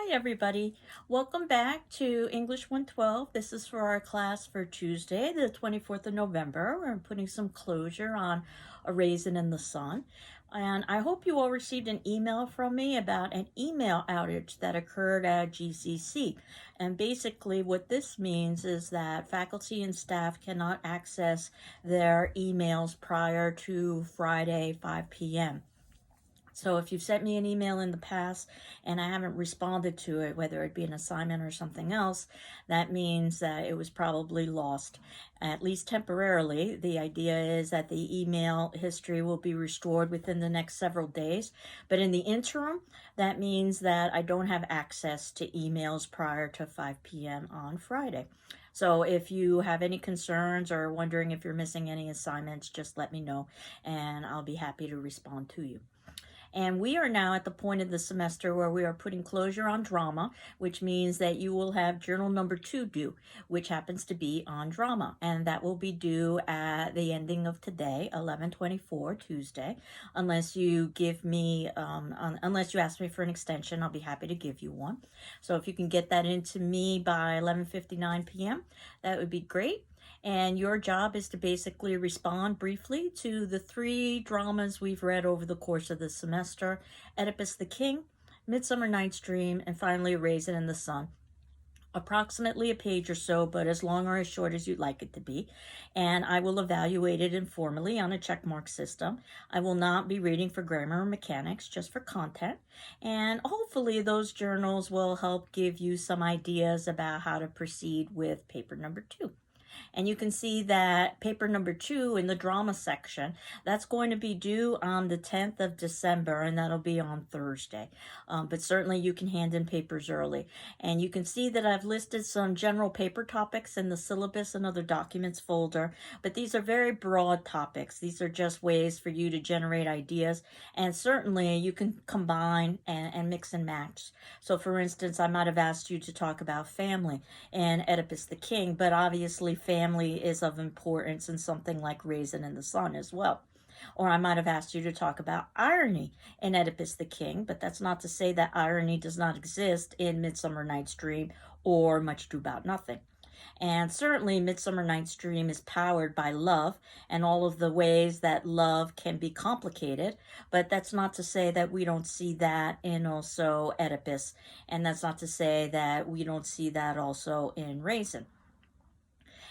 Hi everybody. Welcome back to English 112. This is for our class for Tuesday, the 24th of November. We're putting some closure on A Raisin in the Sun. And I hope you all received an email from me about an email outage that occurred at GCC. And basically what this means is that faculty and staff cannot access their emails prior to Friday, 5 p.m. So if you've sent me an email in the past and I haven't responded to it, whether it be an assignment or something else, that means that it was probably lost, at least temporarily. The idea is that the email history will be restored within the next several days. But in the interim, that means that I don't have access to emails prior to 5 p.m. on Friday. So if you have any concerns or wondering if you're missing any assignments, just let me know and I'll be happy to respond to you. And we are now at the point of the semester where we are putting closure on drama, which means that you will have journal number 2 due, which happens to be on drama. And that will be due at the ending of today, 11/24, Tuesday. Unless you give me, unless you ask me for an extension, I'll be happy to give you one. So if you can get that into me by 11:59 p.m., that would be great. And your job is to basically respond briefly to the 3 dramas we've read over the course of the semester: Oedipus the King, Midsummer Night's Dream, and finally A Raisin in the Sun. Approximately a page or so, but as long or as short as you'd like it to be. And I will evaluate it informally on a checkmark system. I will not be reading for grammar or mechanics, just for content. And hopefully those journals will help give you some ideas about how to proceed with paper number 2. And you can see that paper number 2 in the drama section, that's going to be due on the 10th of December, and that'll be on Thursday. But certainly you can hand in papers early. And you can see that I've listed some general paper topics in the syllabus and other documents folder, but these are very broad topics. These are just ways for you to generate ideas, and certainly you can combine and mix and match. So for instance, I might have asked you to talk about family and Oedipus the King, but obviously family is of importance in something like Raisin in the Sun as well. Or I might have asked you to talk about irony in Oedipus the King, but that's not to say that irony does not exist in Midsummer Night's Dream or Much Ado About Nothing. And certainly Midsummer Night's Dream is powered by love and all of the ways that love can be complicated, but that's not to say that we don't see that in also Oedipus, and that's not to say that we don't see that also in Raisin.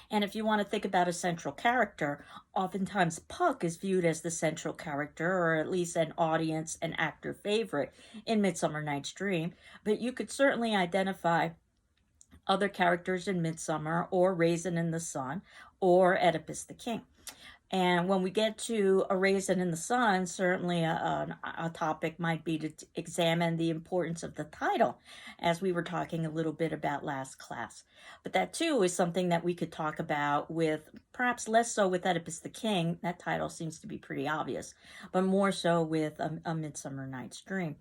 And if you want to think about a central character, oftentimes Puck is viewed as the central character, or at least an audience and actor favorite in Midsummer Night's Dream. But you could certainly identify other characters in Midsummer, or Raisin in the Sun, or Oedipus the King. And when we get to A Raisin in the Sun, certainly a topic might be to examine the importance of the title, as we were talking a little bit about last class. But that too is something that we could talk about with, perhaps less so with Oedipus the King. That title seems to be pretty obvious, but more so with A Midsummer Night's Dream.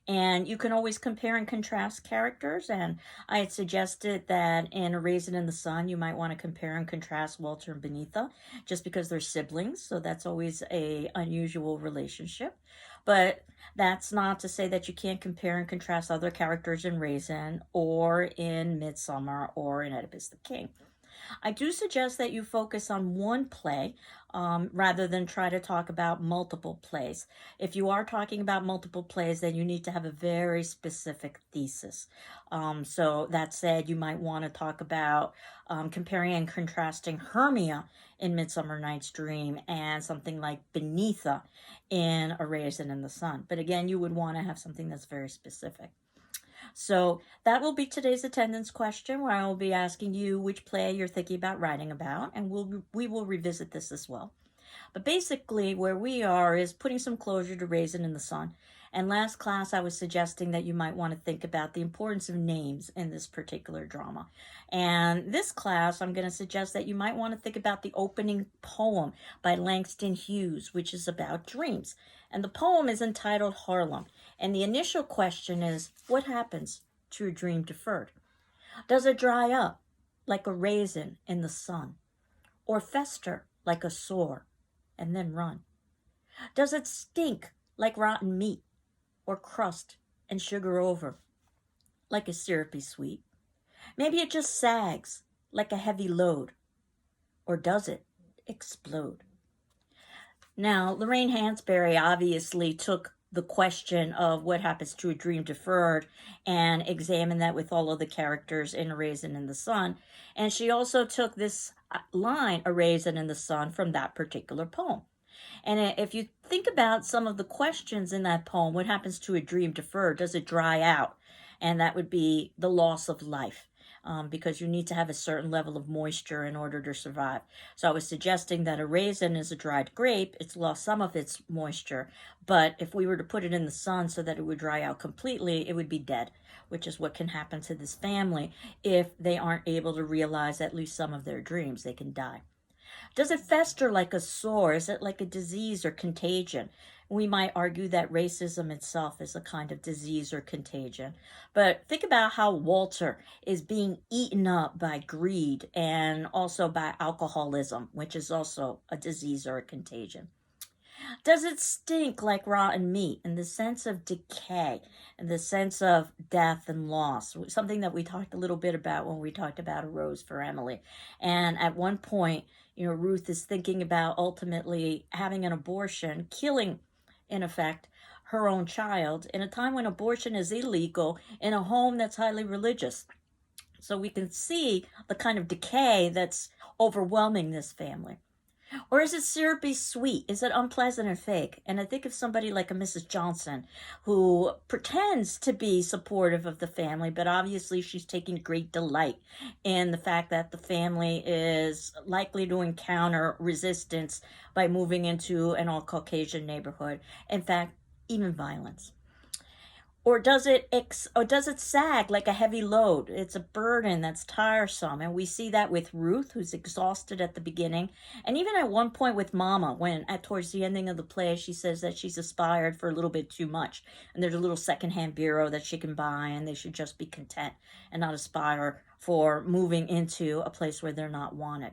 And you can always compare and contrast characters, and I had suggested that in A Raisin in the Sun you might want to compare and contrast Walter and Beneatha, just because they're siblings, so that's always a unusual relationship. But that's not to say that you can't compare and contrast other characters in Raisin or in Midsummer or in Oedipus the King. I do suggest that you focus on one play rather than try to talk about multiple plays. If you are talking about multiple plays, then you need to have a very specific thesis. So that said, you might want to talk about comparing and contrasting Hermia in Midsummer Night's Dream and something like Beneatha in A Raisin in the Sun. But again, you would want to have something that's very specific. So that will be today's attendance question, where I will be asking you which play you're thinking about writing about, and we will revisit this as well. But basically where we are is putting some closure to Raisin in the Sun. And last class I was suggesting that you might want to think about the importance of names in this particular drama. And this class I'm going to suggest that you might want to think about the opening poem by Langston Hughes, which is about dreams. And the poem is entitled Harlem. And the initial question is, what happens to a dream deferred? Does it dry up like a raisin in the sun, or fester like a sore and then run? Does it stink like rotten meat, or crust and sugar over, like a syrupy sweet. Maybe it just sags like a heavy load. Or does it explode? Now, Lorraine Hansberry obviously took the question of what happens to a dream deferred and examined that with all of the characters in A Raisin in the Sun. And she also took this line, A Raisin in the Sun, from that particular poem. And if you think about some of the questions in that poem, what happens to a dream deferred? Does it dry out? And that would be the loss of life. Because you need to have a certain level of moisture in order to survive. So I was suggesting that a raisin is a dried grape. It's lost some of its moisture, but if we were to put it in the sun so that it would dry out completely, it would be dead, which is what can happen to this family if they aren't able to realize at least some of their dreams. They can die. Does it fester like a sore? Is it like a disease or contagion? We might argue that racism itself is a kind of disease or contagion. But think about how Walter is being eaten up by greed and also by alcoholism, which is also a disease or a contagion. Does it stink like rotten meat in the sense of decay, in the sense of death and loss? Something that we talked a little bit about when we talked about A Rose for Emily. And at one point, Ruth is thinking about ultimately having an abortion, killing, in effect, her own child in a time when abortion is illegal in a home that's highly religious. So we can see the kind of decay that's overwhelming this family. Or is it syrupy sweet? Is it unpleasant and fake? And I think of somebody like a Mrs. Johnson who pretends to be supportive of the family, but obviously she's taking great delight in the fact that the family is likely to encounter resistance by moving into an all-Caucasian neighborhood. In fact, even violence. Or does it sag like a heavy load? It's a burden that's tiresome. And we see that with Ruth, who's exhausted at the beginning. And even at one point with Mama, when towards the ending of the play, she says that she's aspired for a little bit too much. And there's a little secondhand bureau that she can buy, and they should just be content and not aspire for moving into a place where they're not wanted.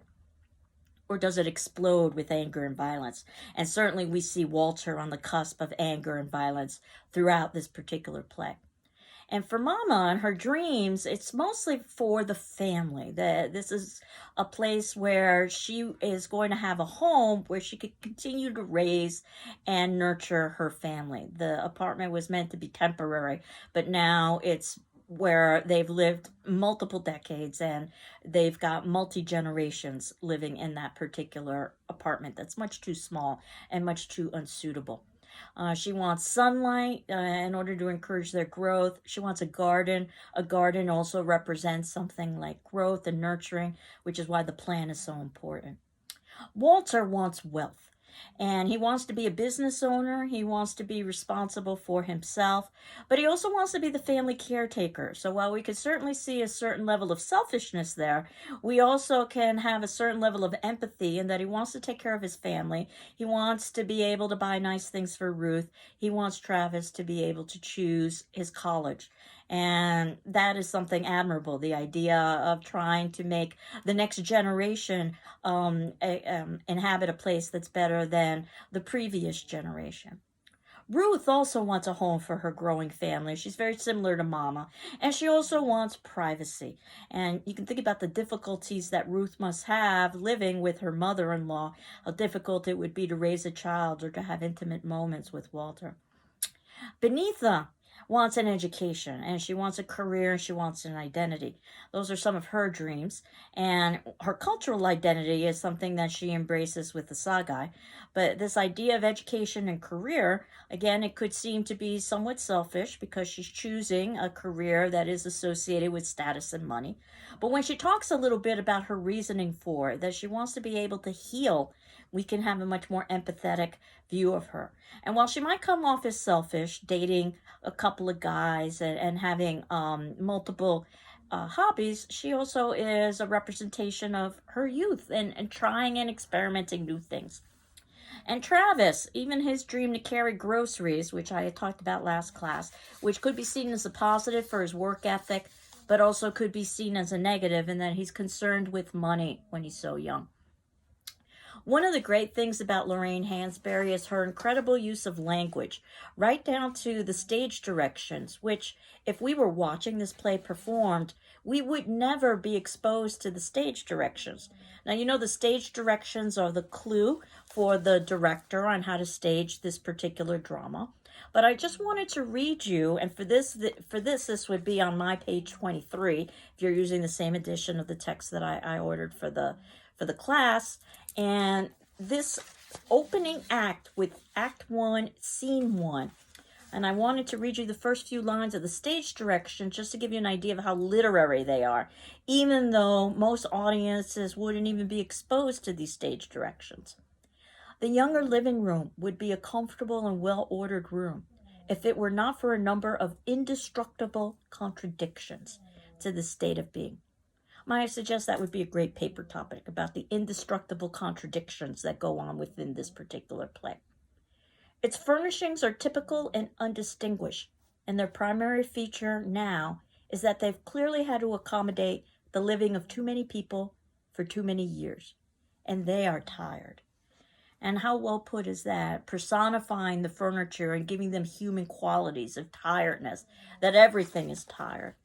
Or does it explode with anger and violence? And certainly we see Walter on the cusp of anger and violence throughout this particular play. And for Mama and her dreams, it's mostly for the family. This is a place where she is going to have a home where she could continue to raise and nurture her family. The apartment was meant to be temporary, but now it's where they've lived multiple decades and they've got multi-generations living in that particular apartment that's much too small and much too unsuitable. She wants sunlight in order to encourage their growth. She wants a garden. A garden also represents something like growth and nurturing, which is why the plan is so important. Walter wants wealth. And he wants to be a business owner. He wants to be responsible for himself, but he also wants to be the family caretaker. So while we could certainly see a certain level of selfishness there, we also can have a certain level of empathy in that he wants to take care of his family. He wants to be able to buy nice things for Ruth. He wants Travis to be able to choose his college. And that is something admirable, the idea of trying to make the next generation inhabit a place that's better than the previous generation. Ruth also wants a home for her growing family. She's very similar to Mama. And she also wants privacy. And you can think about the difficulties that Ruth must have living with her mother-in-law, how difficult it would be to raise a child or to have intimate moments with Walter. Beneatha wants an education, and she wants a career, and she wants an identity. Those are some of her dreams, and her cultural identity is something that she embraces with the Sagai. But this idea of education and career, again, it could seem to be somewhat selfish because she's choosing a career that is associated with status and money. But when she talks a little bit about her reasoning for it, that she wants to be able to heal, we can have a much more empathetic view of her. And while she might come off as selfish, dating a couple of guys and having multiple hobbies, she also is a representation of her youth and trying and experimenting new things. And Travis, even his dream to carry groceries, which I had talked about last class, which could be seen as a positive for his work ethic, but also could be seen as a negative in that he's concerned with money when he's so young. One of the great things about Lorraine Hansberry is her incredible use of language, right down to the stage directions, which, if we were watching this play performed, we would never be exposed to the stage directions. Now, you know, the stage directions are the clue for the director on how to stage this particular drama. But I just wanted to read you, and for this would be on my page 23, if you're using the same edition of the text that I ordered for the class. And this opening act with Act 1, Scene 1. And I wanted to read you the first few lines of the stage direction just to give you an idea of how literary they are, even though most audiences wouldn't even be exposed to these stage directions. The younger living room would be a comfortable and well-ordered room if it were not for a number of indestructible contradictions to the state of being. Might I suggest that would be a great paper topic about the indestructible contradictions that go on within this particular play. Its furnishings are typical and undistinguished, and their primary feature now is that they've clearly had to accommodate the living of too many people for too many years, and they are tired. And how well put is that, personifying the furniture and giving them human qualities of tiredness, that everything is tired.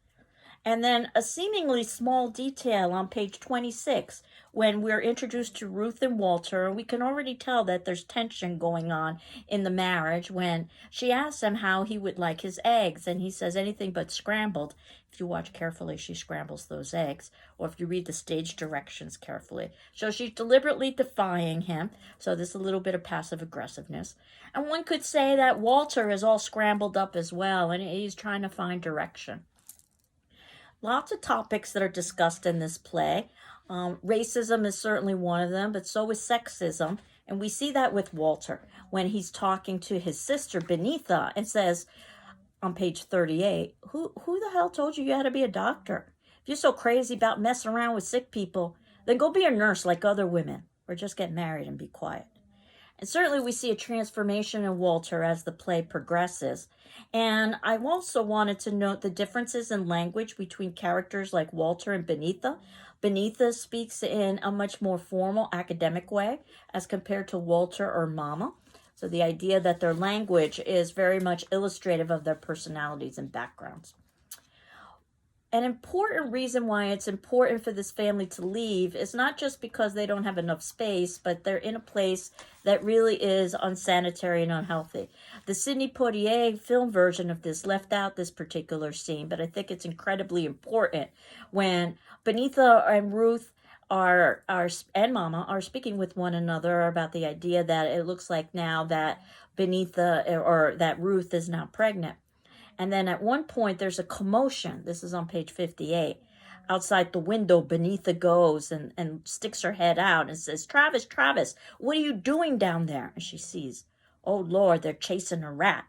And then a seemingly small detail on page 26, when we're introduced to Ruth and Walter, we can already tell that there's tension going on in the marriage when she asks him how he would like his eggs, and he says anything but scrambled. If you watch carefully, she scrambles those eggs, or if you read the stage directions carefully. So she's deliberately defying him, so there's a little bit of passive aggressiveness. And one could say that Walter is all scrambled up as well, and he's trying to find direction. Lots of topics that are discussed in this play. Racism is certainly one of them, but so is sexism. And we see that with Walter when he's talking to his sister, Benita, and says on page 38, who the hell told you had to be a doctor? If you're so crazy about messing around with sick people, then go be a nurse like other women, or just get married and be quiet. And certainly we see a transformation in Walter as the play progresses. And I also wanted to note the differences in language between characters like Walter and Benita. Benita speaks in a much more formal academic way as compared to Walter or Mama. So the idea that their language is very much illustrative of their personalities and backgrounds. An important reason why it's important for this family to leave is not just because they don't have enough space, but they're in a place that really is unsanitary and unhealthy. The Sidney Poitier film version of this left out this particular scene, but I think it's incredibly important when Benita and Ruth and Mama are speaking with one another about the idea that it looks like now that that Ruth is now pregnant. And then at one point, there's a commotion. This is on page 58. Outside the window, Benita goes and sticks her head out and says, Travis, what are you doing down there? And she sees, oh, Lord, they're chasing a rat.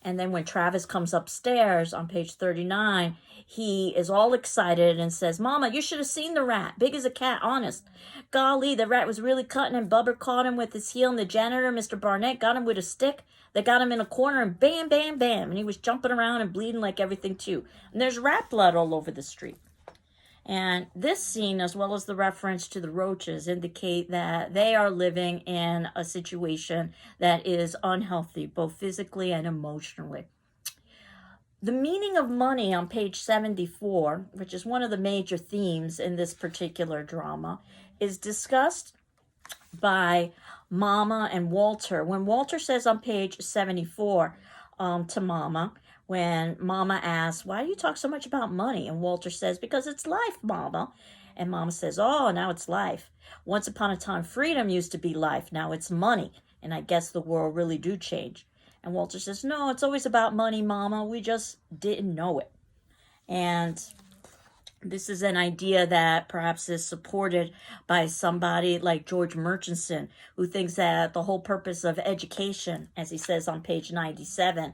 And then when Travis comes upstairs on page 39, he is all excited and says, Mama, you should have seen the rat. Big as a cat, honest. Golly, the rat was really cutting, and Bubba caught him with his heel, and the janitor, Mr. Barnett, got him with a stick. They got him in a corner, and bam, bam, bam. And he was jumping around and bleeding like everything, too. And there's rat blood all over the street. And this scene, as well as the reference to the roaches, indicate that they are living in a situation that is unhealthy, both physically and emotionally. The meaning of money on page 74, which is one of the major themes in this particular drama, is discussed by Mama and Walter. When Walter says on page 74 to Mama, when Mama asks, why do you talk so much about money? And Walter says, because it's life, Mama. And Mama says, oh, now it's life. Once upon a time, freedom used to be life. Now it's money. And I guess the world really do change. And Walter says, no, it's always about money, Mama. We just didn't know it. And this is an idea that perhaps is supported by somebody like George Murchison, who thinks that the whole purpose of education, as he says on page 97,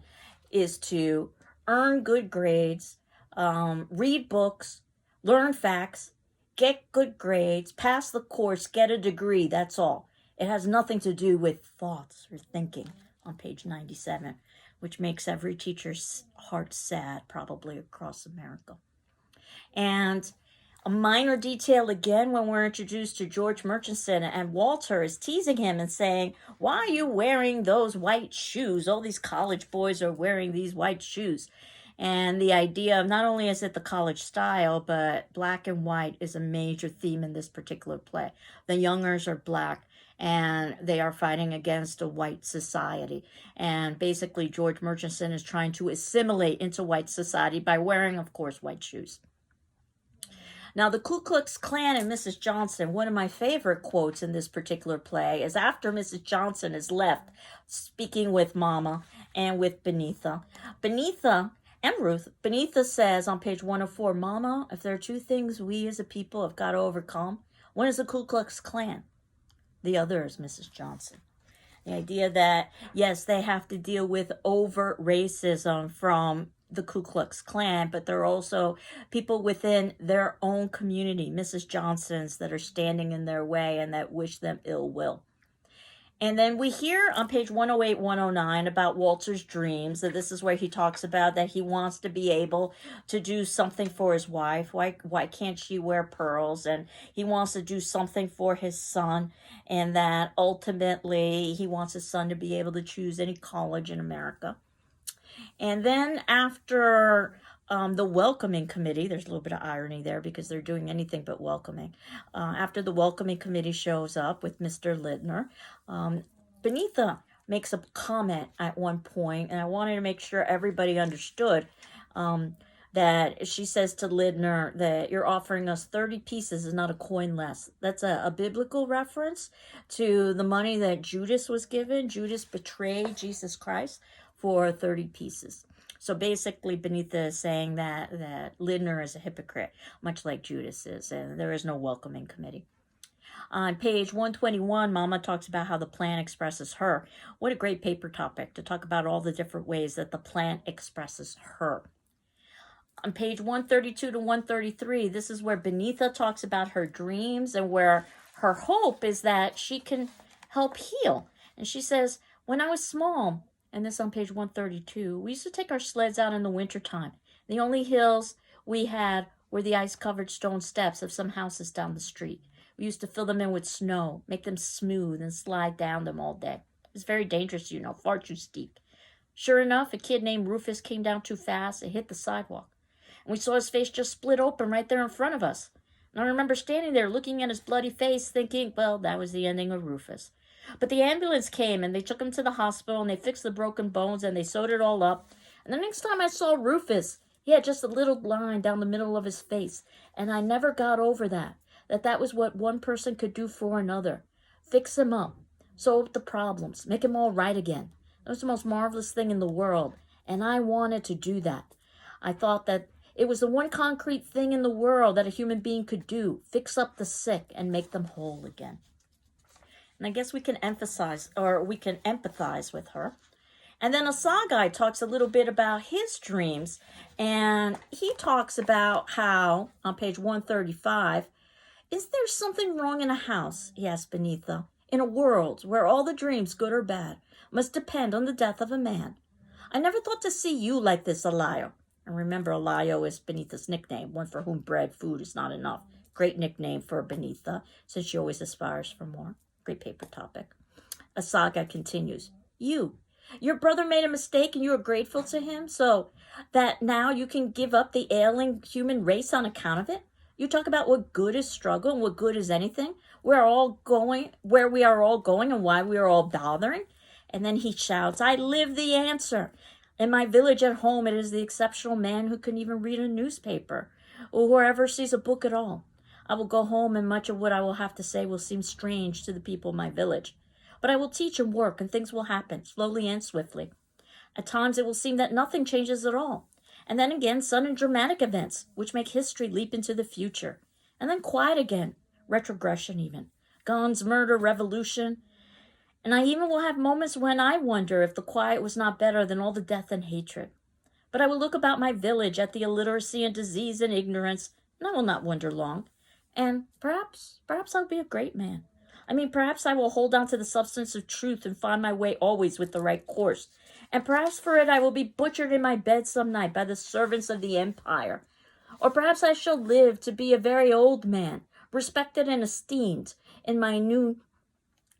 is to earn good grades, read books, learn facts, get good grades, pass the course, get a degree, that's all. It has nothing to do with thoughts or thinking on page 97, which makes every teacher's heart sad, probably across America. And A minor detail again when we're introduced to George Murchison, and Walter is teasing him and saying, "Why are you wearing those white shoes? All these college boys are wearing these white shoes." And the idea of not only is it the college style, but black and white is a major theme in this particular play. The youngers are black and they are fighting against a white society. And basically, George Murchison is trying to assimilate into white society by wearing, of course, white shoes. Now, the Ku Klux Klan and Mrs. Johnson, one of my favorite quotes in this particular play is after Mrs. Johnson is left speaking with Mama and with Beneatha. Beneatha and Ruth, Beneatha says on page 104, "Mama, if there are two things we as a people have got to overcome, one is the Ku Klux Klan. The other is Mrs. Johnson." The idea that, yes, they have to deal with overt racism from the Ku Klux Klan, but there are also people within their own community, Mrs. Johnsons, that are standing in their way and that wish them ill will. And then we hear on page 108, 109 about Walter's dreams, that this is where he talks about that he wants to be able to do something for his wife. Why can't she wear pearls? And he wants to do something for his son, and that ultimately he wants his son to be able to choose any college in America. And then after the welcoming committee, there's a little bit of irony there because they're doing anything but welcoming. After the welcoming committee shows up with Mr. Lindner, Beneatha makes a comment at one point, and I wanted to make sure everybody understood that she says to Lindner that you're offering us 30 pieces is not a coin less. That's a biblical reference to the money that Judas was given. Judas betrayed Jesus Christ for 30 pieces. So basically, Beneatha is saying that Lindner is a hypocrite, much like Judas is, and there is no welcoming committee. On page 121, Mama talks about how the plant expresses her. What a great paper topic to talk about all the different ways that the plant expresses her. On page 132 to 133, this is where Beneatha talks about her dreams and where her hope is that she can help heal. And she says, "When I was small," and this on page 132, "we used to take our sleds out in the wintertime. The only hills we had were the ice-covered stone steps of some houses down the street. We used to fill them in with snow, make them smooth, and slide down them all day. It was very dangerous, far too steep. Sure enough, a kid named Rufus came down too fast and hit the sidewalk. And we saw his face just split open right there in front of us. And I remember standing there looking at his bloody face thinking, well, that was the ending of Rufus. But the ambulance came and they took him to the hospital and they fixed the broken bones and they sewed it all up. And the next time I saw Rufus, he had just a little line down the middle of his face. And I never got over that was what one person could do for another. Fix him up, solve the problems, make him all right again. That was the most marvelous thing in the world. And I wanted to do that. I thought that it was the one concrete thing in the world that a human being could do, fix up the sick and make them whole again." And I guess we can empathize with her. And then Asagai talks a little bit about his dreams. And he talks about how, on page 135, "Is there something wrong in a house," he asked Beneatha, "in a world where all the dreams, good or bad, must depend on the death of a man? I never thought to see you like this, Alayo." And remember, Alayo is Beneatha's nickname, one for whom bread, food is not enough. Great nickname for Beneatha, since she always aspires for more. Great paper topic. Asaga continues, Your brother made a mistake and you are grateful to him so that now you can give up the ailing human race on account of it? You talk about what good is struggle and what good is anything. We are all going where we are all going and why we are all bothering." And then he shouts, "I live the answer. In my village at home, it is the exceptional man who can even read a newspaper or whoever sees a book at all. I will go home and much of what I will have to say will seem strange to the people of my village. But I will teach and work and things will happen, slowly and swiftly. At times it will seem that nothing changes at all. And then again, sudden dramatic events, which make history leap into the future. And then quiet again, retrogression even. Guns, murder, revolution. And I even will have moments when I wonder if the quiet was not better than all the death and hatred. But I will look about my village at the illiteracy and disease and ignorance, and I will not wonder long. And perhaps I'll be a great man. Perhaps I will hold on to the substance of truth and find my way always with the right course. And perhaps for it I will be butchered in my bed some night by the servants of the empire. Or perhaps I shall live to be a very old man, respected and esteemed in my new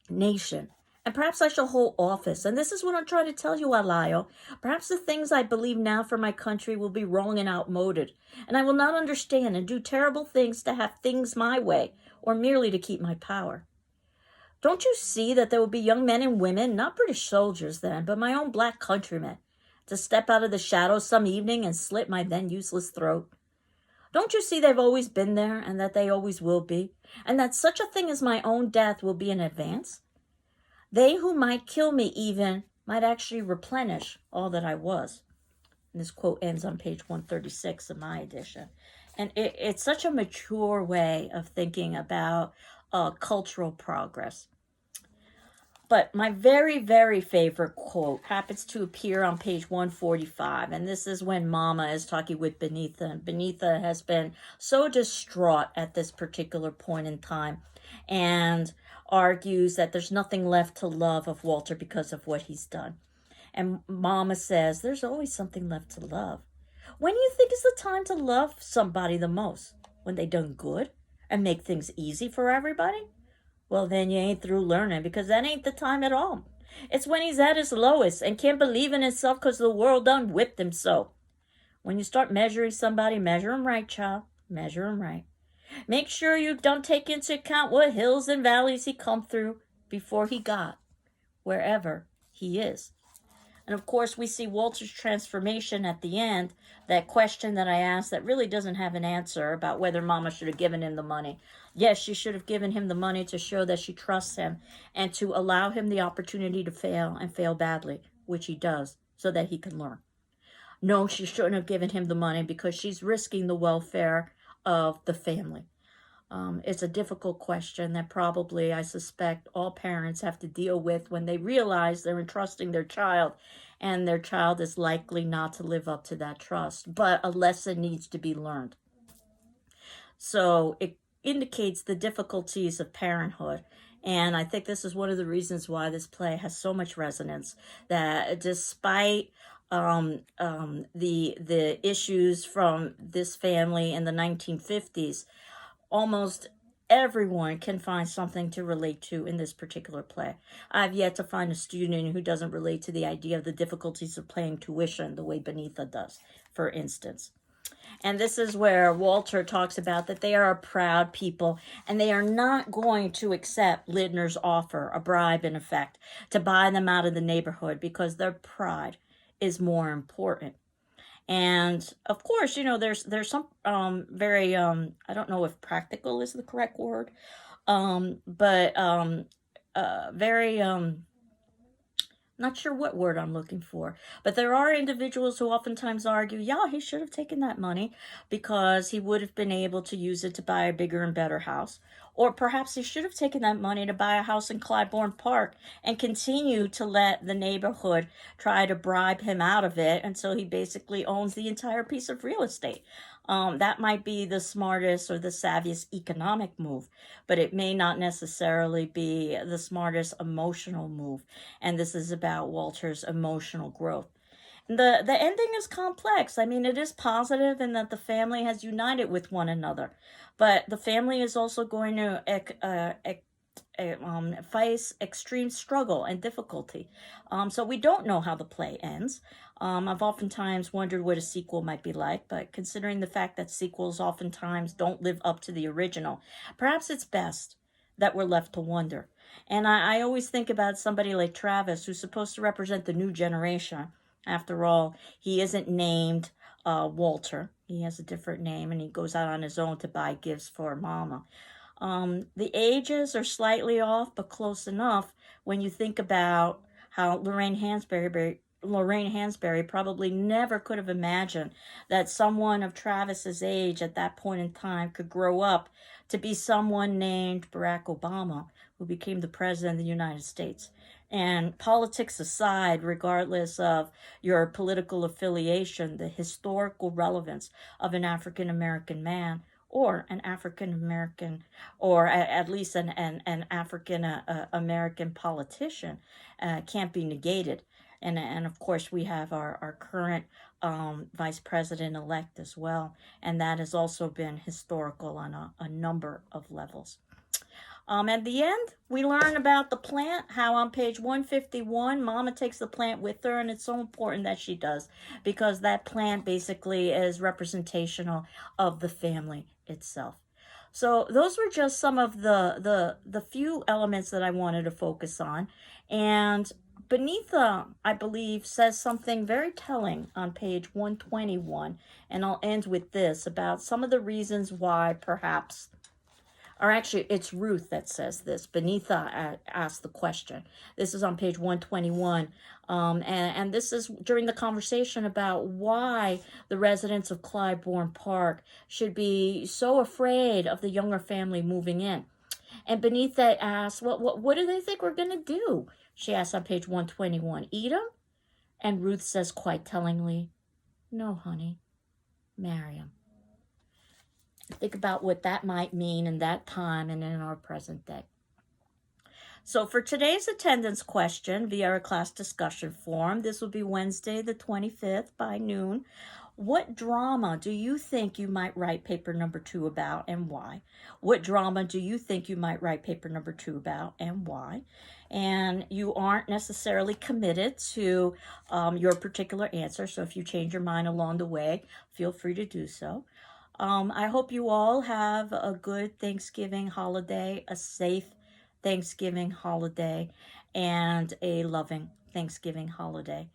nation. And perhaps I shall hold office. And this is what I'm trying to tell you, Alayo. Perhaps the things I believe now for my country will be wrong and outmoded. And I will not understand and do terrible things to have things my way, or merely to keep my power. Don't you see that there will be young men and women, not British soldiers then, but my own black countrymen, to step out of the shadows some evening and slit my then useless throat? Don't you see they've always been there, and that they always will be, and that such a thing as my own death will be in advance? They who might kill me even might actually replenish all that I was. And this quote ends on page 136 of my edition. And it's such a mature way of thinking about cultural progress. But my very, very favorite quote happens to appear on page 145. And this is when Mama is talking with Beneatha. And Beneatha has been so distraught at this particular point in time and argues that there's nothing left to love of Walter because of what he's done. And Mama says, there's always something left to love. When do you think is the time to love somebody the most? When they done good and make things easy for everybody? Well, then you ain't through learning, because that ain't the time at all. It's when he's at his lowest and can't believe in himself because the world done whipped him so. When you start measuring somebody, measure him right, child. Measure him right. Make sure you don't take into account what hills and valleys he come through before he got wherever he is. And of course, we see Walter's transformation at the end, that question that I asked that really doesn't have an answer about whether Mama should have given him the money. Yes, she should have given him the money to show that she trusts him and to allow him the opportunity to fail and fail badly, which he does, so that he can learn. No, she shouldn't have given him the money because she's risking the welfare of the family. It's a difficult question that probably, I suspect, all parents have to deal with when they realize they're entrusting their child and their child is likely not to live up to that trust. But a lesson needs to be learned. So it indicates the difficulties of parenthood. And I think this is one of the reasons why this play has so much resonance, that despite the issues from this family in the 1950s, almost everyone can find something to relate to in this particular play. I've yet to find a student who doesn't relate to the idea of the difficulties of paying tuition the way Beneatha does, for instance. And this is where Walter talks about that they are a proud people and they are not going to accept Lindner's offer, a bribe in effect, to buy them out of the neighborhood because their pride is more important. And of course, you know, there's some very I don't know if practical is the correct word, but very not sure what word I'm looking for, but there are individuals who oftentimes argue, yeah, he should have taken that money because he would have been able to use it to buy a bigger and better house. Or perhaps he should have taken that money to buy a house in Clybourne Park and continue to let the neighborhood try to bribe him out of it until he basically owns the entire piece of real estate. That might be the smartest or the savviest economic move, but it may not necessarily be the smartest emotional move. And this is about Walter's emotional growth. The ending is complex. I mean, it is positive in that the family has united with one another, but the family is also going to face extreme struggle and difficulty. So we don't know how the play ends. I've oftentimes wondered what a sequel might be like, but considering the fact that sequels oftentimes don't live up to the original, perhaps it's best that we're left to wonder. And I always think about somebody like Travis, who's supposed to represent the new generation. After all, he isn't named Walter. He has a different name, and he goes out on his own to buy gifts for Mama. The ages are slightly off, but close enough when you think about how Lorraine Hansberry probably never could have imagined that someone of Travis's age at that point in time could grow up to be someone named Barack Obama, who became the president of the United States. And politics aside, regardless of your political affiliation, the historical relevance of an African American man or an African American, or at least an African American politician can't be negated. And of course, we have our current vice president-elect as well. And that has also been historical on a number of levels. At the end, we learn about the plant, how on page 151, Mama takes the plant with her, and it's so important that she does, because that plant basically is representational of the family itself. So those were just some of the few elements that I wanted to focus on. And Benita, I believe, says something very telling on page 121, and I'll end with this, about some of the reasons why perhaps, or actually it's Ruth that says this. Benita asked the question. This is on page 121. And this is during the conversation about why the residents of Clybourne Park should be so afraid of the Younger family moving in. And Benita asks, what do they think we're going to do? She asks on page 121, eat them? And Ruth says quite tellingly, no, honey, marry them. Think about what that might mean in that time and in our present day. So for today's attendance question via our class discussion forum, this will be Wednesday the 25th by noon. What drama do you think you might write paper number 2 about, and why? What drama do you think you might write paper number 2 about, and why? And you aren't necessarily committed to your particular answer, so if you change your mind along the way, feel free to do so. I hope you all have a good Thanksgiving holiday, a safe Thanksgiving holiday, and a loving Thanksgiving holiday.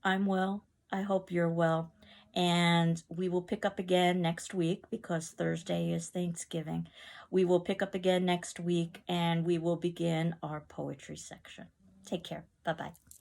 I'm well. I hope you're well. And we will pick up again next week, because Thursday is Thanksgiving. We will pick up again next week, and we will begin our poetry section. Take care. Bye-bye.